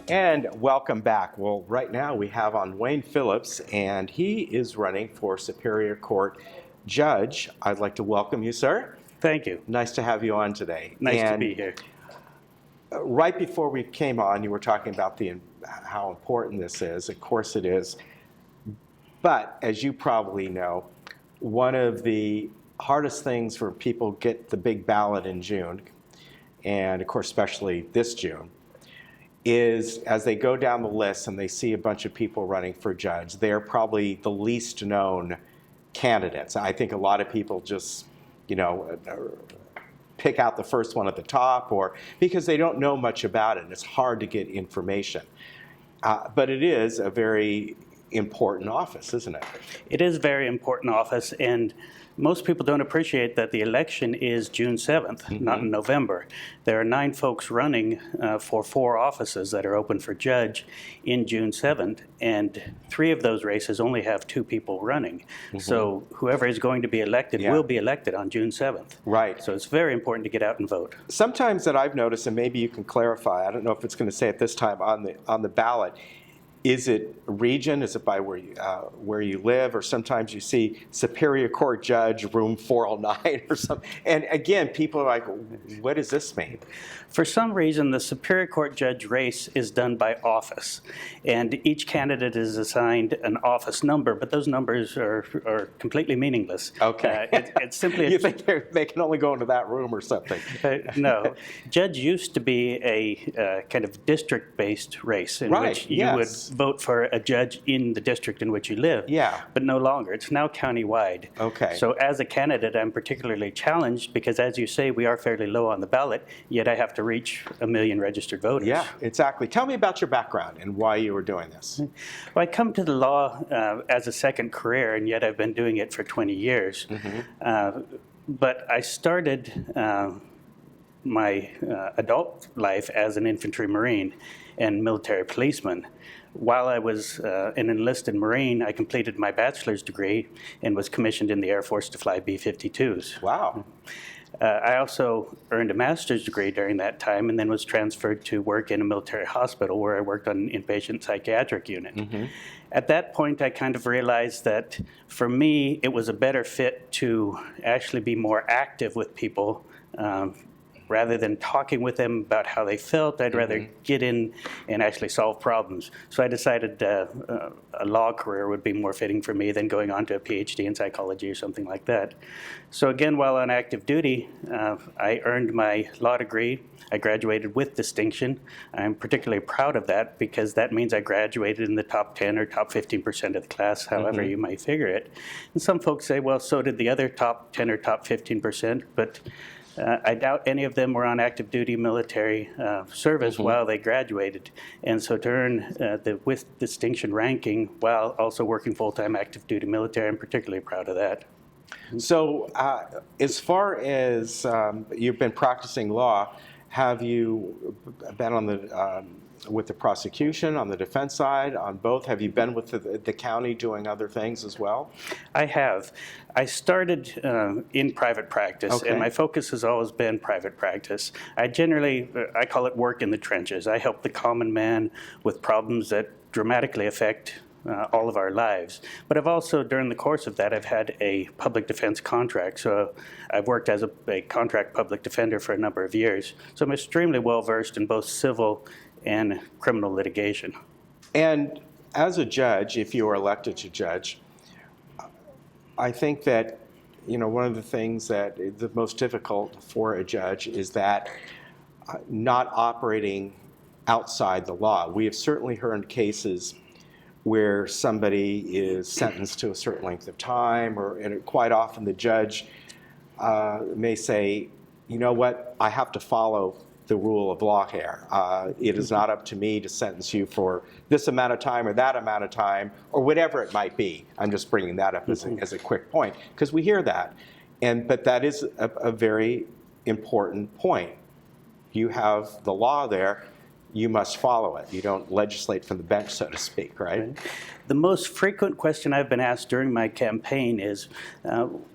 And welcome back. Well, right now we have on Wayne Phillips, and he is running for Superior Court Judge. I'd like to welcome you, sir. Thank you. Nice to have you on today. Nice to be here. Right before we came on, you were talking about how important this is. Of course it is. But as you probably know, one of the hardest things for people get the big ballot in June, and of course especially this June, is as they go down the list and they see a bunch of people running for judge, they're probably the least known candidates. I think a lot of people just, pick out the first one at the top, or because they don't know much about it and it's hard to get information. But it is a very important office, isn't it? It is a very important office, and most people don't appreciate that the election is June 7th, not in November. There are 9 folks running for 4 offices that are open for judge in June 7th, and 3 of those races only have 2 people running. So whoever is going to be elected will be elected on June 7th. Right. So it's very important to get out and vote. Sometimes that I've noticed, and maybe you can clarify, I don't know if it's going to say it this time on the ballot, is it region? Is it by where you live? Or sometimes you see Superior Court Judge, room 409 or something. And again, people are like, what does this mean? For some reason, the Superior Court Judge race is done by office. And each candidate is assigned an office number, but those numbers are completely meaningless. Okay. It's simply you think they can only go into that room or something? No. Judge used to be a kind of district-based race in which you would vote for a judge in the district in which you live. Yeah. But no longer. It's now county-wide. Okay. So as a candidate, I'm particularly challenged because, as you say, we are fairly low on the ballot, yet I have to reach 1 million registered voters. Yeah, exactly. Tell me about your background and why you were doing this. Well, I come to the law as a second career, and yet I've been doing it for 20 years. But I started my adult life as an infantry Marine and military policeman. While I was an enlisted Marine, I completed my bachelor's degree and was commissioned in the Air Force to fly B-52s. Wow. I also earned a master's degree during that time and then was transferred to work in a military hospital where I worked on an inpatient psychiatric unit. At that point, I kind of realized that for me, it was a better fit to actually be more active with people rather than talking with them about how they felt. I'd rather get in and actually solve problems. So I decided a law career would be more fitting for me than going on to a PhD in psychology or something like that. So again, while on active duty, I earned my law degree. I graduated with distinction. I'm particularly proud of that because that means I graduated in the top 10 or top 15% of the class, however you might figure it. And some folks say, well, so did the other top 10 or top 15%, but I doubt any of them were on active duty military service while they graduated. And so to earn the with distinction ranking while also working full-time active duty military, I'm particularly proud of that. So as far as you've been practicing law, have you been on with the prosecution, on the defense side, on both? Have you been with the county doing other things as well? I have. I started in private practice, and my focus has always been private practice. I call it work in the trenches. I help the common man with problems that dramatically affect all of our lives. But I've also, during the course of that, I've had a public defense contract. So I've worked as a contract public defender for a number of years. So I'm extremely well versed in both civil and criminal litigation. And as a judge, if you are elected to judge, I think that one of the things that is the most difficult for a judge is that not operating outside the law. We have certainly heard cases where somebody is sentenced to a certain length of time, and quite often the judge may say, you know what, I have to follow the rule of law here. It is not up to me to sentence you for this amount of time or that amount of time, or whatever it might be. I'm just bringing that up as a quick point, because we hear that. But that is a very important point. You have the law there. you must follow it. You don't legislate from the bench, so to speak, right? The most frequent question I've been asked during my campaign is,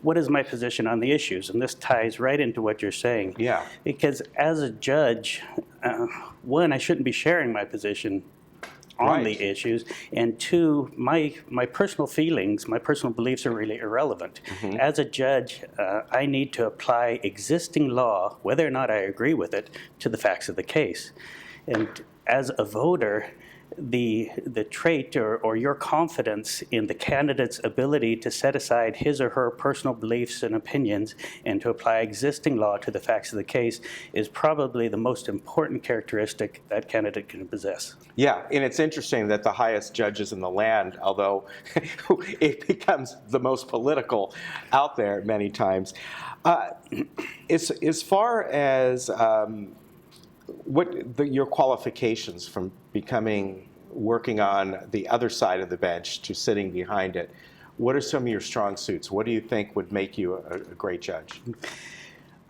what is my position on the issues? And this ties right into what you're saying. Yeah. Because as a judge, one, I shouldn't be sharing my position on Right. the issues, and two, my personal feelings, my personal beliefs are really irrelevant. As a judge, I need to apply existing law, whether or not I agree with it, to the facts of the case. And as a voter, the trait or your confidence in the candidate's ability to set aside his or her personal beliefs and opinions and to apply existing law to the facts of the case is probably the most important characteristic that candidate can possess. Yeah, and it's interesting that the highest judges in the land, although it becomes the most political out there many times, as far as your qualifications from working on the other side of the bench to sitting behind it, what are some of your strong suits? What do you think would make you a great judge?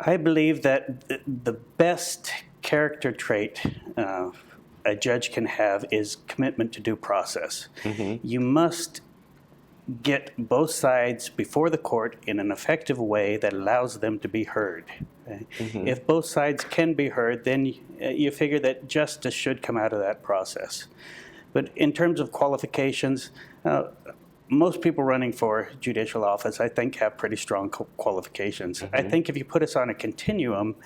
I believe that the best character trait a judge can have is commitment to due process. You must get both sides before the court in an effective way that allows them to be heard. If both sides can be heard, then you figure that justice should come out of that process. But in terms of qualifications, most people running for judicial office, I think, have pretty strong qualifications. I think if you put us on a continuum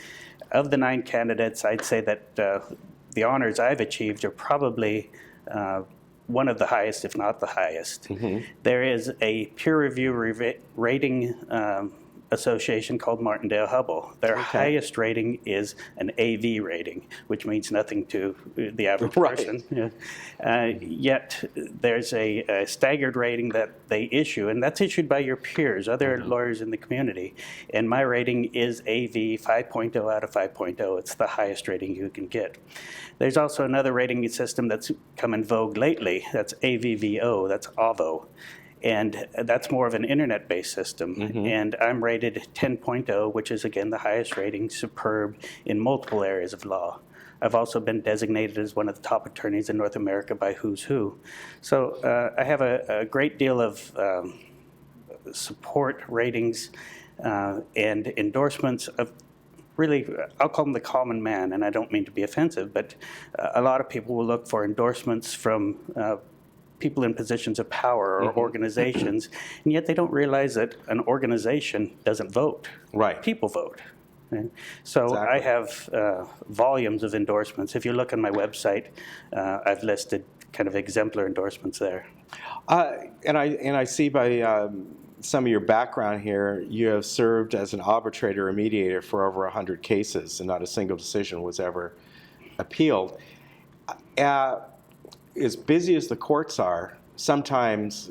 of the 9 candidates, I'd say that the honors I've achieved are probably one of the highest, if not the highest. There is a peer review rating association called Martindale-Hubbell. Their highest rating is an AV rating, which means nothing to the average person. Yet there's a staggered rating that they issue, and that's issued by your peers, other lawyers in the community. And my rating is AV 5.0 out of 5.0. It's the highest rating you can get. There's also another rating system that's come in vogue lately. That's AVVO, that's AVO. And that's more of an internet-based system. And I'm rated 10.0, which is, again, the highest rating, superb in multiple areas of law. I've also been designated as one of the top attorneys in North America by Who's Who. So I have a great deal of support ratings and endorsements of really, I'll call them the common man, and I don't mean to be offensive, but a lot of people will look for endorsements from people in positions of power or organizations, and yet they don't realize that an organization doesn't vote. Right. People vote. Right? So I have volumes of endorsements. If you look on my website, I've listed kind of exemplar endorsements there. And I see by some of your background here, you have served as an arbitrator or mediator for over 100 cases, and not a single decision was ever appealed. As busy as the courts are, sometimes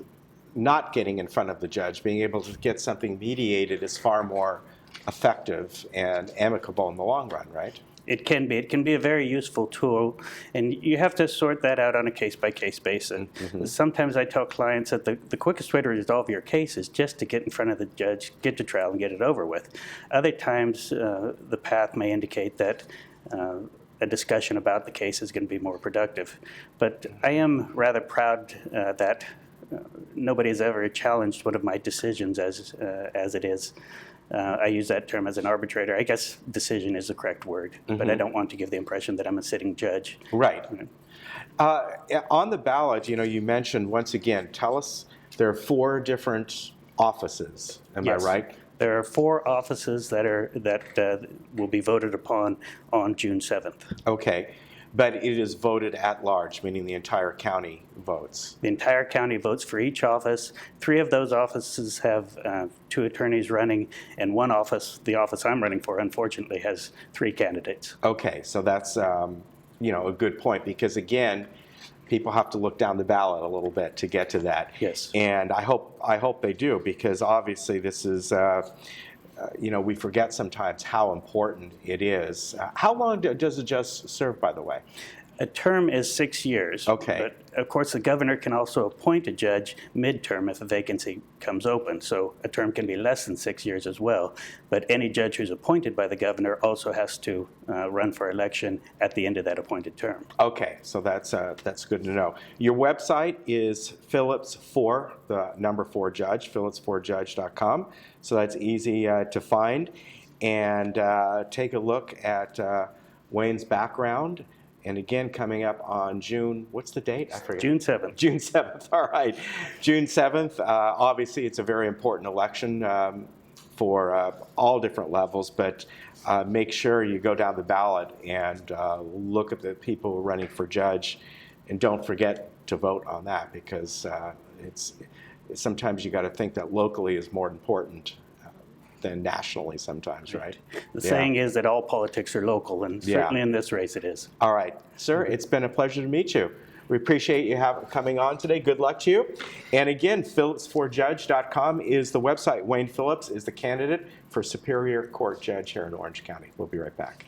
not getting in front of the judge, being able to get something mediated is far more effective and amicable in the long run, right? It can be. It can be a very useful tool, and you have to sort that out on a case-by-case basis. Sometimes I tell clients that the quickest way to resolve your case is just to get in front of the judge, get to trial, and get it over with. Other times, the path may indicate that a discussion about the case is going to be more productive. But I am rather proud that nobody has ever challenged one of my decisions as it is. I use that term as an arbitrator. I guess decision is the correct word, but I don't want to give the impression that I'm a sitting judge. Right. On the ballot, you mentioned, once again, tell us, there are 4 different offices. Am I right? There are 4 offices that will be voted upon on June 7th. Okay. But it is voted at large, meaning the entire county votes. The entire county votes for each office. 3 of those offices have 2 attorneys running, and one office, the office I'm running for, unfortunately, has 3 candidates. Okay, so that's a good point, because again, people have to look down the ballot a little bit to get to that. Yes. And I hope they do, because obviously this is. We forget sometimes how important it is. How long does a judge serve, by the way? A term is 6 years. Okay. But of course, the governor can also appoint a judge midterm if a vacancy comes open. So a term can be less than 6 years as well. But any judge who's appointed by the governor also has to run for election at the end of that appointed term. Okay, so that's good to know. Your website is Phillips4, the number 4 judge, Phillips4judge.com. So that's easy to find. And take a look at Wayne's background. And again, coming up on June, what's the date? I forget. June 7th. June 7th, all right. June 7th, obviously it's a very important election for all different levels, but make sure you go down the ballot and look at the people running for judge, and don't forget to vote on that, because sometimes you got to think that locally is more important than nationally sometimes, right? The saying is that all politics are local, and certainly in this race it is. All right, sir, it's been a pleasure to meet you. We appreciate you coming on today. Good luck to you. And again, Phillips4judge.com is the website. Wayne Phillips is the candidate for Superior Court Judge here in Orange County. We'll be right back.